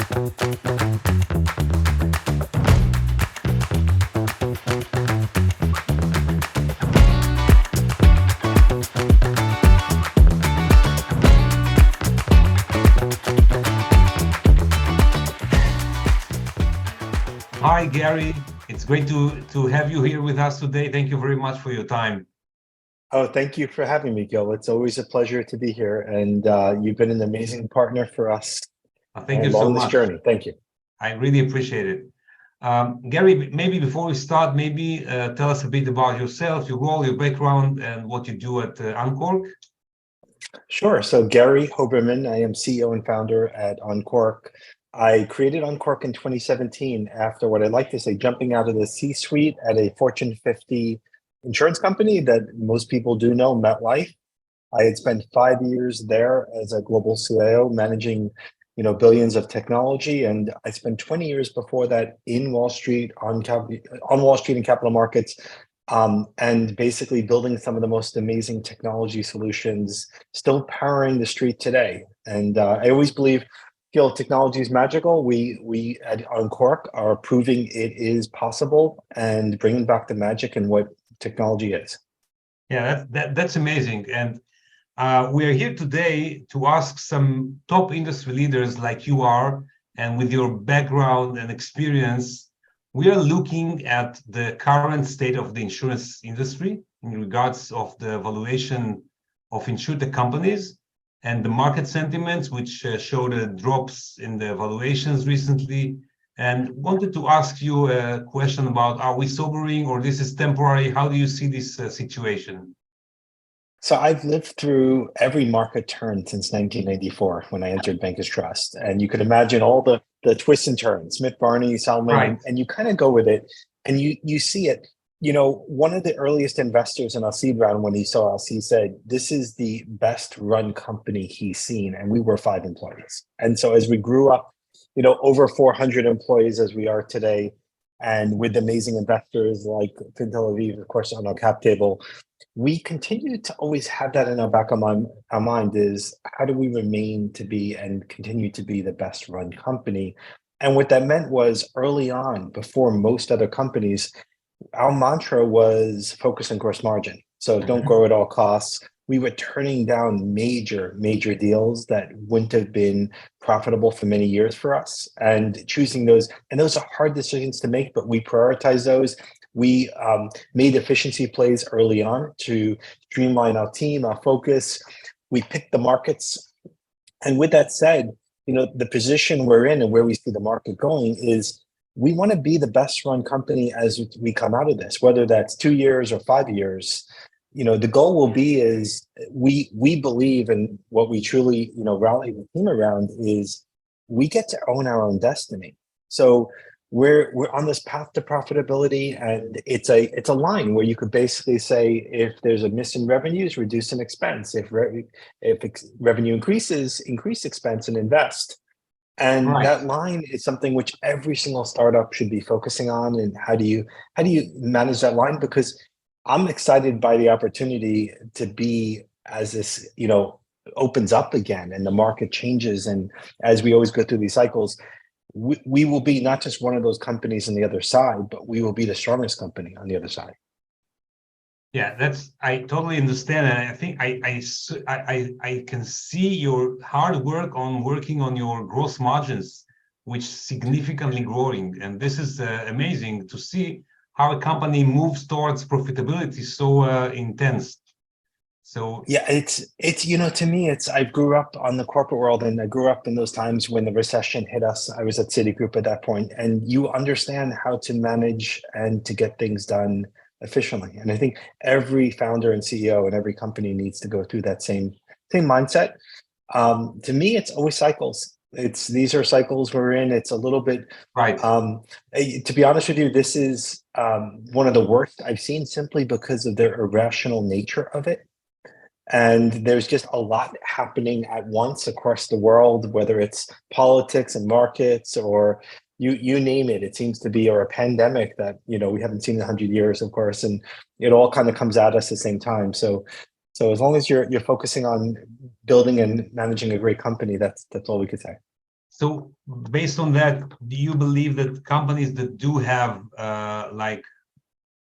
Hi, Gary. It's great to have you here with us today. Thank you very much for your time. Oh, thank you for having me, Gil. It's always a pleasure to be here. And you've been an amazing partner for us Thank you so along this much. journey. Thank you. I really appreciate it. Gary, maybe before we start, tell us a bit about yourself, your role, your background, and what you do at Unqork. Sure. So Gary Hoberman, I am CEO and founder at Unqork. I created Unqork in 2017 after what I like to say, jumping out of the C-suite at a Fortune 50 insurance company that most people do know, MetLife. I had spent 5 years there as a global CIO managing, billions of technology, and I spent 20 years before that in Wall Street on Wall Street and capital markets, and basically building some of the most amazing technology solutions, still powering the street today. And I always believe, technology is magical. We at Unqork are proving it is possible and bringing back the magic in what technology is. Yeah, that's amazing. And we are here today to ask some top industry leaders like you are, and with your background and experience, we are looking at the current state of the insurance industry in regards of the valuation of Insurtech companies and the market sentiments, which showed drops in the valuations recently. And wanted to ask you a question about, are we sobering or this is temporary? How do you see this situation? So I've lived through every market turn since 1994 when I entered Bankers Trust. And you could imagine all the twists and turns, Smith Barney, Salman, Right. and you kind of go with it and you see it. One of the earliest investors in our seed round, when he saw us, he said, this is the best run company he's seen. And we were 5 employees. And so as we grew up, over 400 employees as we are today, and with amazing investors like Fin Tel Aviv, of course, on our cap table, we continue to always have that in our back of our mind is how do we remain to be and continue to be the best run company? And what that meant was early on, before most other companies, our mantra was focus on gross margin. So don't grow at all costs. We were turning down major deals that wouldn't have been profitable for many years for us and choosing those. And those are hard decisions to make, but we prioritize those. We made efficiency plays early on to streamline our team, our focus. We picked the markets. And with that said, the position we're in and where we see the market going is we want to be the best run company as we come out of this, whether that's 2 years or 5 years. The goal will be is we believe in what we truly, rally the team around is we get to own our own destiny. So we're on this path to profitability, and it's a line where you could basically say if there's a miss in revenues, reduce an expense. If revenue increases, increase expense and invest. And Right. that line is something which every single startup should be focusing on. And how do you manage that line? Because I'm excited by the opportunity to be as this, opens up again and the market changes. And as we always go through these cycles, we will be not just one of those companies on the other side, but we will be the strongest company on the other side. Yeah, I totally understand, and I think I can see your hard work on working on your gross margins, which significantly growing, and this is amazing to see how a company moves towards profitability so intense. So yeah, it's to me, I grew up on the corporate world, and I grew up in those times when the recession hit us. I was at Citigroup at that point, and you understand how to manage and to get things done efficiently. And I think every founder and CEO and every company needs to go through that same mindset. To me, it's always cycles. These are cycles we're in. It's a little bit right. To be honest with you, this is one of the worst I've seen, simply because of the irrational nature of it. And there's just a lot happening at once across the world, whether it's politics and markets or you name it. It seems to be, or a pandemic that we haven't seen in 100 years, of course, and it all kind of comes at us at the same time. So as long as you're focusing on building and managing a great company, that's all we could say. So based on that, do you believe that companies that do have like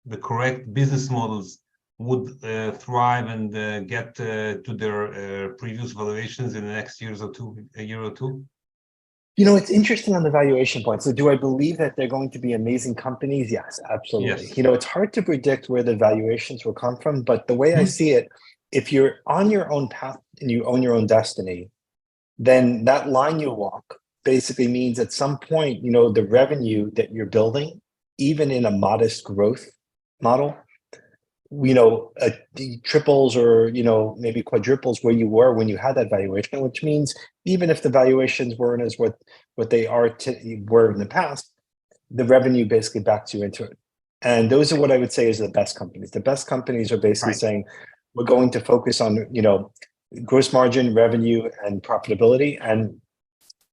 the correct business models would thrive and get to their previous valuations in the next a year or two? It's interesting on the valuation point. So do I believe that they're going to be amazing companies? Yes, absolutely. Yes. It's hard to predict where the valuations will come from, but the way I see it, if you're on your own path and you own your own destiny, then that line you walk basically means at some point, the revenue that you're building, even in a modest growth model, the triples or, maybe quadruples where you were when you had that valuation, which means even if the valuations weren't as what they were in the past, the revenue basically backs you into it. And those are what I would say is the best companies. The best companies are basically saying, we're going to focus on, gross margin, revenue, and profitability. And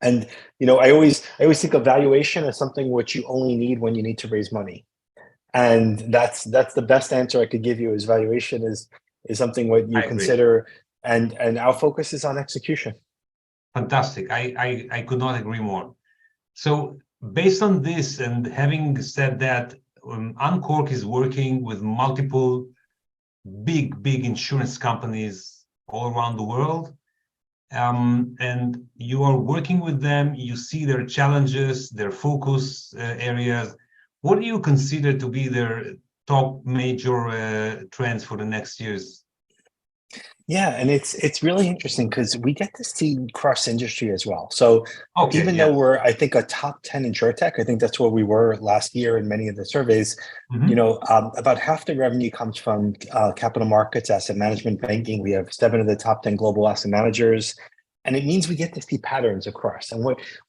I always think of valuation as something which you only need when you need to raise money. And that's the best answer I could give you is valuation is something what you consider, and our focus is on execution. Fantastic. I could not agree more. So based on this, and having said that, Unqork is working with multiple big insurance companies all around the world. And you are working with them, you see their challenges, their focus areas. What do you consider to be their top major trends for the next years? Yeah, and it's really interesting because we get to see cross industry as well. So even though we're, I think, a top 10 Insurtech, I think that's where we were last year in many of the surveys. About half the revenue comes from capital markets, asset management, banking. We have 7 of the top 10 global asset managers. And it means we get to see patterns across. And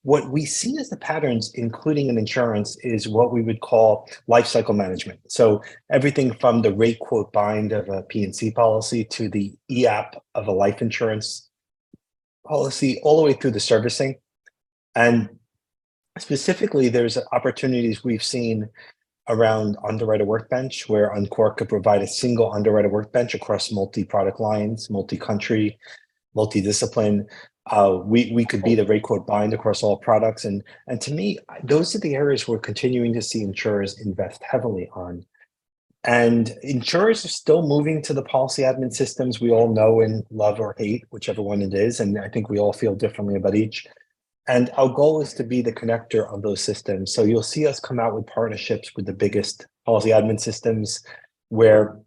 what we see as the patterns, including in insurance, is what we would call life cycle management. So everything from the rate quote bind of a P&C policy to the EAP of a life insurance policy, all the way through the servicing. And specifically, there's opportunities we've seen around underwriter workbench, where Unqork could provide a single underwriter workbench across multi-product lines, multi-country, multi-discipline. We could be the rate quote bind across all products. And to me, those are the areas we're continuing to see insurers invest heavily on. And insurers are still moving to the policy admin systems we all know and love or hate, whichever one it is. And I think we all feel differently about each. And our goal is to be the connector of those systems. So you'll see us come out with partnerships with the biggest policy admin systems where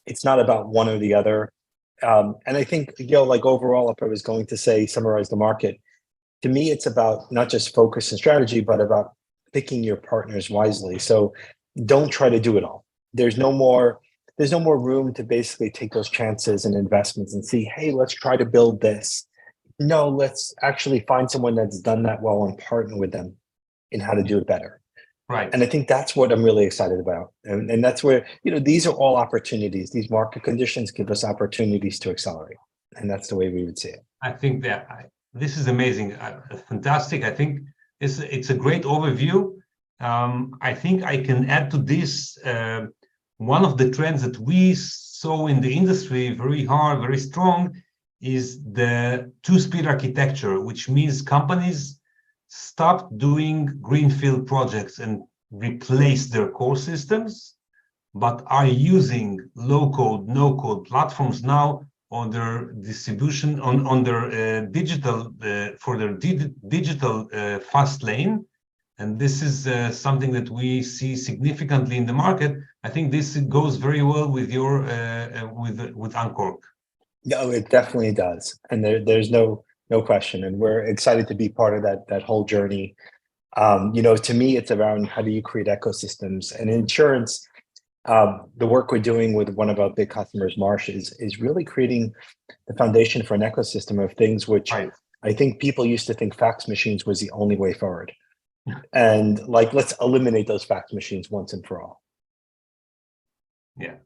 it's not about one or the other. And I think, like overall, if I was going to summarize the market, to me, it's about not just focus and strategy, but about picking your partners wisely. So don't try to do it all. There's no more room to basically take those chances and investments and see, hey, let's try to build this. No, let's actually find someone that's done that well and partner with them in how to do it better. Right. And I think that's what I'm really excited about. And that's where, these are all opportunities. These market conditions give us opportunities to accelerate. And that's the way we would see it. I think that this is amazing. Fantastic. I think it's a great overview. I think I can add to this. One of the trends that we saw in the industry very strong is the two-speed architecture, which means companies stop doing greenfield projects and replace their core systems, but are using low-code, no-code platforms now on their distribution, on their digital, for their digital fast lane. And this is something that we see significantly in the market. I think this goes very well with your with Unqork. No, it definitely does, and there's no question, and we're excited to be part of that whole journey. To me, it's around how do you create ecosystems, and in insurance, the work we're doing with one of our big customers, Marsh, is really creating the foundation for an ecosystem of things which I think people used to think fax machines was the only way forward, and let's eliminate those fax machines once and for all. Yeah.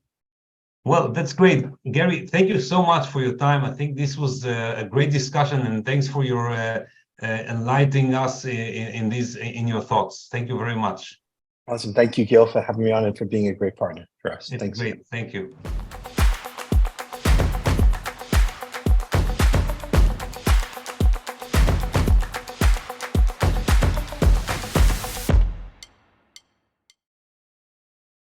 Well, that's great. Gary, thank you so much for your time. I think this was a great discussion, and thanks for your enlightening us in your thoughts. Thank you very much. Awesome. Thank you, Gil, for having me on and for being a great partner for us. It's Thanks. great. Thank you.